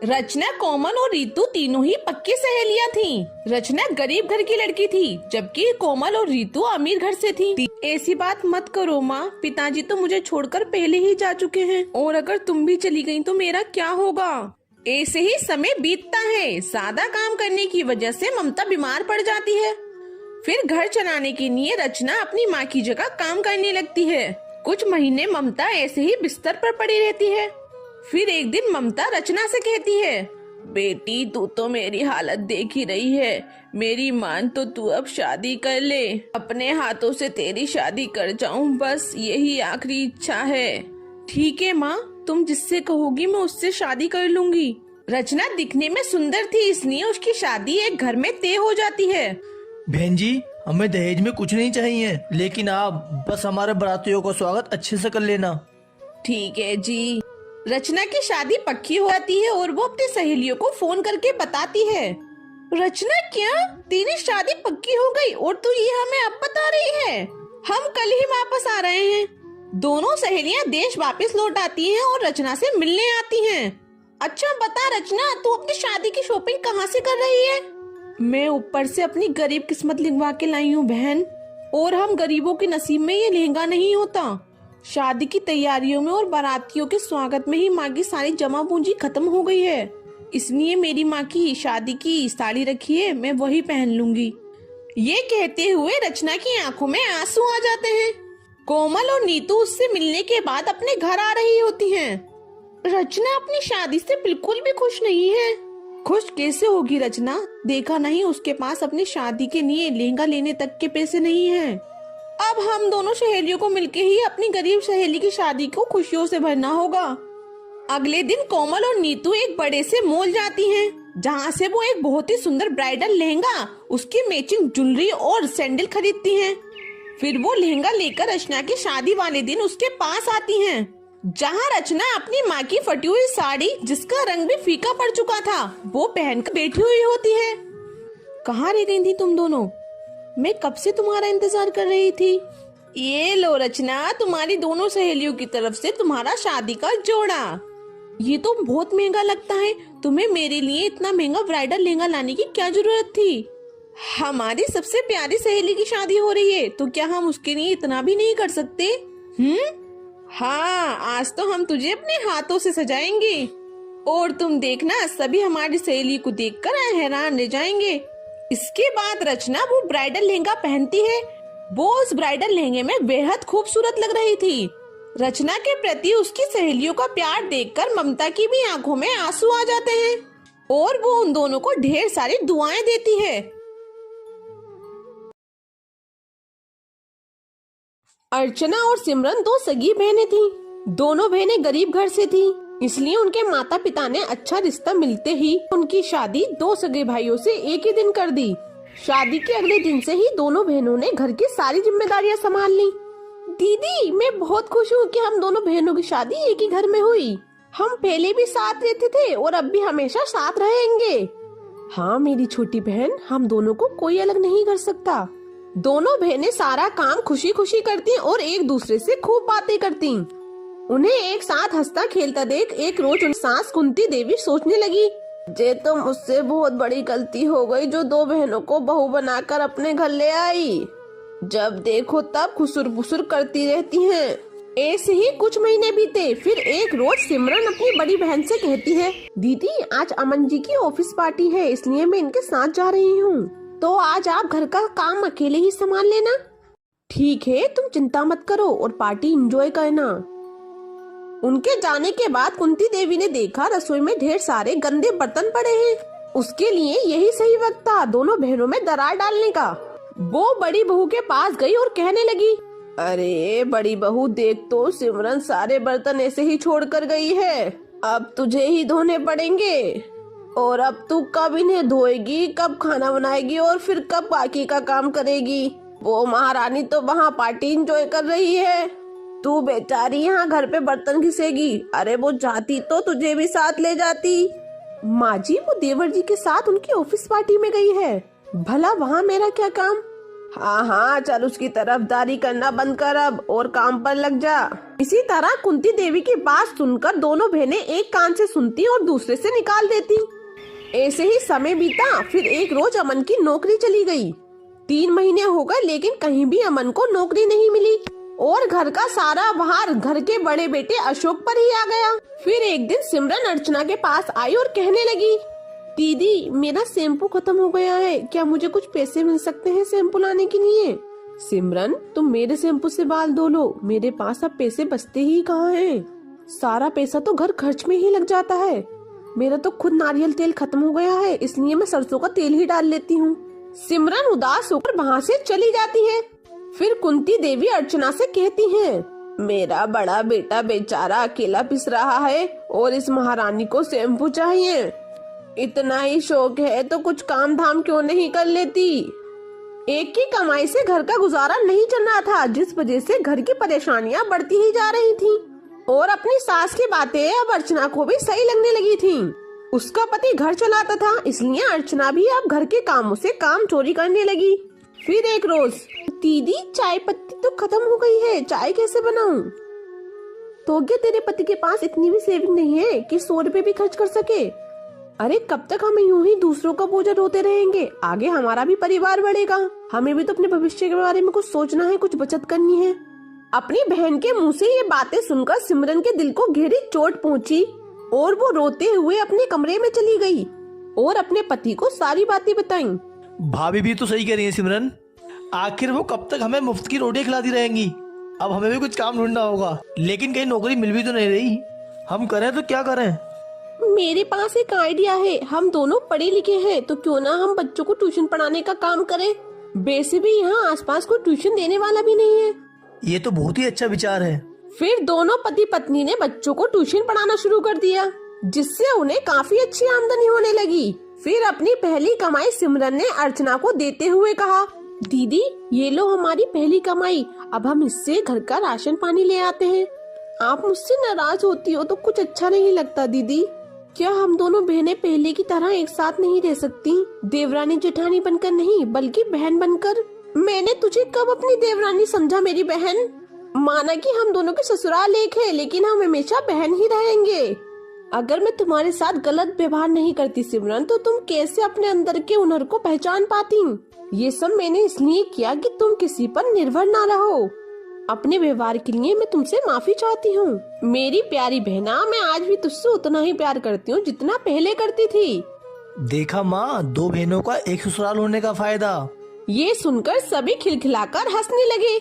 रचना, कोमल और रीतू तीनों ही पक्की सहेलियां थीं। रचना गरीब घर की लड़की थी, जबकि कोमल और रीतू अमीर घर से थी। ऐसी बात मत करो माँ, पिताजी तो मुझे छोड़कर पहले ही जा चुके हैं, और अगर तुम भी चली गई तो मेरा क्या होगा। ऐसे ही समय बीतता है। ज्यादा काम करने की वजह से ममता बीमार पड़ जाती है। फिर घर चलाने के लिए रचना अपनी माँ की जगह काम करने लगती है। कुछ महीने ममता ऐसे ही बिस्तर पर पड़ी रहती है। फिर एक दिन ममता रचना से कहती है, बेटी तू तो मेरी हालत देख ही रही है, मेरी मान तो तू अब शादी कर ले, अपने हाथों से तेरी शादी कर जाऊं, बस यही आखिरी इच्छा है। ठीक है माँ, तुम जिससे कहोगी मैं उससे शादी कर लूंगी। रचना दिखने में सुंदर थी, इसलिए उसकी शादी एक घर में तय हो जाती है। बहन जी, हमें दहेज में कुछ नहीं चाहिए, लेकिन आप बस हमारे बारातियों का स्वागत अच्छे से कर लेना। ठीक है जी। रचना की शादी पक्की हो जाती है और वो अपनी सहेलियों को फोन करके बताती है। रचना, क्या तेरी शादी पक्की हो गई और तू ये हमें अब बता रही है? हम कल ही वापस आ रहे हैं। दोनों सहेलियां देश वापस लौट आती हैं और रचना से मिलने आती हैं। अच्छा बता रचना, तू अपनी शादी की शॉपिंग कहाँ से कर रही है? मैं ऊपर से अपनी गरीब किस्मत लिखवा के लाई हूँ बहन, और हम गरीबों के नसीब में ये लहंगा नहीं होता। शादी की तैयारियों में और बारातियों के स्वागत में ही माँ की सारी जमा पूंजी खत्म हो गई है, इसलिए मेरी माँ की शादी की साड़ी रखी है, मैं वही पहन लूंगी। ये कहते हुए रचना की आंखों में आंसू आ जाते हैं। कोमल और नीतू उससे मिलने के बाद अपने घर आ रही होती हैं। रचना अपनी शादी से बिल्कुल भी खुश नहीं है। खुश कैसे होगी रचना? देखा नहीं, उसके पास अपनी शादी के लिए लहंगा लेने तक के पैसे नहीं हैं। अब हम दोनों सहेलियों को मिलके ही अपनी गरीब सहेली की शादी को खुशियों से भरना होगा। अगले दिन कोमल और नीतू एक बड़े से मॉल जाती हैं, जहां से वो एक बहुत ही सुंदर ब्राइडल लहंगा, उसकी मैचिंग ज्वेलरी और सैंडल खरीदती हैं। फिर वो लहंगा लेकर रचना की शादी वाले दिन उसके पास आती हैं, जहां रचना अपनी माँ की फटी हुई साड़ी, जिसका रंग भी फीका पड़ चुका था, वो पहनकर बैठी हुई होती है। कहाँ रह गई थी तुम दोनों? मैं कब से तुम्हारा इंतजार कर रही थी। ये लो रचना, तुम्हारी दोनों सहेलियों की तरफ से तुम्हारा शादी का जोड़ा। ये तो बहुत महंगा लगता है, तुम्हें मेरे लिए इतना महंगा ब्राइडल लहंगा लाने की क्या जरूरत थी? हमारी सबसे प्यारी सहेली की शादी हो रही है, तो क्या हम उसके लिए इतना भी नहीं कर सकते? हाँ, आज तो हम तुझे अपने हाथों से सजाएंगे, और तुम देखना सभी हमारी सहेली को देखकर हैरान रह जाएंगे। इसके बाद रचना वो ब्राइडल लहंगा पहनती है। वो उस ब्राइडल लहंगे में बेहद खूबसूरत लग रही थी। रचना के प्रति उसकी सहेलियों का प्यार देखकर ममता की भी आंखों में आंसू आ जाते हैं, और वो उन दोनों को ढेर सारी दुआएं देती है। अर्चना और सिमरन दो सगी बहनें थीं। दोनों बहनें गरीब घर से थीं, इसलिए उनके माता पिता ने अच्छा रिश्ता मिलते ही उनकी शादी दो सगे भाइयों से एक ही दिन कर दी। शादी के अगले दिन से ही दोनों बहनों ने घर की सारी जिम्मेदारियां संभाल ली। दीदी, मैं बहुत खुश हूँ कि हम दोनों बहनों की शादी एक ही घर में हुई। हम पहले भी साथ रहते थे और अब भी हमेशा साथ रहेंगे। हाँ मेरी छोटी बहन, हम दोनों को कोई अलग नहीं कर सकता। दोनों बहनें सारा काम खुशी खुशी करती और एक दूसरे से खूब बातें करती। उन्हें एक साथ हंसता खेलता देख एक रोज उन सास कुंती देवी सोचने लगी, जे तो मुझसे बहुत बड़ी गलती हो गई जो दो बहनों को बहू बनाकर अपने घर ले आई। जब देखो तब खुसुर फुसुर करती रहती हैं। ऐसे ही कुछ महीने बीते। फिर एक रोज सिमरन अपनी बड़ी बहन से कहती है, दीदी आज अमन जी की ऑफिस पार्टी है, इसलिए मैं इनके साथ जा रही हूँ, तो आज आप घर का काम अकेले ही संभाल लेना। ठीक है, तुम चिंता मत करो और पार्टी एंजॉय करना। उनके जाने के बाद कुंती देवी ने देखा रसोई में ढेर सारे गंदे बर्तन पड़े हैं। उसके लिए यही सही वक्त था दोनों बहनों में दरार डालने का। वो बड़ी बहू के पास गई और कहने लगी, अरे बड़ी बहू, देख तो सिमरन सारे बर्तन ऐसे ही छोड़ कर गई है, अब तुझे ही धोने पड़ेंगे, और अब तू कब इन्हें धोएगी, कब खाना बनाएगी और फिर कब बाकी का काम करेगी? वो महारानी तो वहाँ पार्टी एंजॉय कर रही है, तू बेचारी यहाँ घर पे बर्तन घिसेगी। अरे वो जाती तो तुझे भी साथ ले जाती। माँ जी, वो देवर जी के साथ उनकी ऑफिस पार्टी में गई है, भला वहाँ मेरा क्या काम? हाँ हाँ, चल उसकी तरफदारी करना बंद कर अब और काम पर लग जा। इसी तरह कुंती देवी की बात सुनकर दोनों बहनें एक कान से सुनती और दूसरे से निकाल देती। ऐसे ही समय बीता। फिर एक रोज अमन की नौकरी चली गई। 3 महीने हो गए लेकिन कहीं भी अमन को नौकरी नहीं मिली और घर का सारा भार घर के बड़े बेटे अशोक पर ही आ गया। फिर एक दिन सिमरन अर्चना के पास आई और कहने लगी, दीदी मेरा शैम्पू खत्म हो गया है, क्या मुझे कुछ पैसे मिल सकते हैं शैम्पू लाने के लिए? सिमरन तुम मेरे शैम्पू से बाल धो लो, मेरे पास अब पैसे बचते ही कहाँ हैं? सारा पैसा तो घर खर्च में ही लग जाता है। मेरा तो खुद नारियल तेल खत्म हो गया है, इसलिए मैं सरसों का तेल ही डाल लेती हूँ। सिमरन उदास होकर वहाँ से चली जाती है। फिर कुंती देवी अर्चना से कहती है, मेरा बड़ा बेटा बेचारा अकेला पिस रहा है और इस महारानी को शैम्पू चाहिए। इतना ही शौक है तो कुछ काम धाम क्यों नहीं कर लेती? एक की कमाई से घर का गुजारा नहीं चल रहा था, जिस वजह से घर की परेशानियां बढ़ती ही जा रही थी और अपनी सास की बातें अब अर्चना को भी सही लगने लगी थी। उसका पति घर चलाता था, इसलिए अर्चना भी अब घर के कामों से काम चोरी करने लगी। फिर एक रोज, दीदी चाय पत्ती तो खत्म हो गई है, चाय कैसे बनाऊं? तो क्या तेरे पति के पास इतनी भी सेविंग नहीं है कि 100 रुपए भी खर्च कर सके? अरे कब तक हम यूं ही दूसरों का बोझ ढोते रहेंगे? आगे हमारा भी परिवार बढ़ेगा, हमें भी तो अपने भविष्य के बारे में कुछ सोचना है, कुछ बचत करनी है। अपनी बहन के मुंह से ये बातें सुनकर सिमरन के दिल को गहरी चोट पहुंची और वो रोते हुए अपने कमरे में चली गई और अपने पति को सारी बातें बताई। भाभी भी तो सही कह रही है सिमरन, आखिर वो कब तक हमें मुफ्त की रोटी खिलाती रहेंगी? अब हमें भी कुछ काम ढूंढना होगा, लेकिन कहीं नौकरी मिल भी तो नहीं रही। हम करें तो क्या करें? मेरे पास एक आइडिया है, हम दोनों पढ़े लिखे हैं तो क्यों ना हम बच्चों को ट्यूशन पढ़ाने का काम करें। वैसे भी यहाँ आसपास कोई ट्यूशन देने वाला भी नहीं है। ये तो बहुत ही अच्छा विचार है। फिर दोनों पति पत्नी ने बच्चों को ट्यूशन पढ़ाना शुरू कर दिया, जिससे उन्हें काफी अच्छी आमदनी होने लगी। फिर अपनी पहली कमाई सिमरन ने अर्चना को देते हुए कहा, दीदी ये लो हमारी पहली कमाई, अब हम इससे घर का राशन पानी ले आते हैं। आप मुझसे नाराज होती हो तो कुछ अच्छा नहीं लगता दीदी। क्या हम दोनों बहनें पहले की तरह एक साथ नहीं रह सकती? देवरानी जेठानी बनकर नहीं, बल्कि बहन बनकर। मैंने तुझे कब अपनी देवरानी समझा मेरी बहन? माना कि हम दोनों के ससुराल एक है, लेकिन हम हमेशा बहन ही रहेंगे। अगर मैं तुम्हारे साथ गलत व्यवहार नहीं करती सिमरन, तो तुम कैसे अपने अंदर के हुनर को पहचान पाती? ये सब मैंने इसलिए किया कि तुम किसी पर निर्भर ना रहो। अपने व्यवहार के लिए मैं तुमसे माफी चाहती हूँ। मेरी प्यारी बहना, मैं आज भी तुझसे उतना ही प्यार करती हूँ जितना पहले करती थी। देखा माँ, 2 बहनों का एक ससुराल होने का फायदा। ये सुनकर सभी खिलखिलाकर हंसने लगे।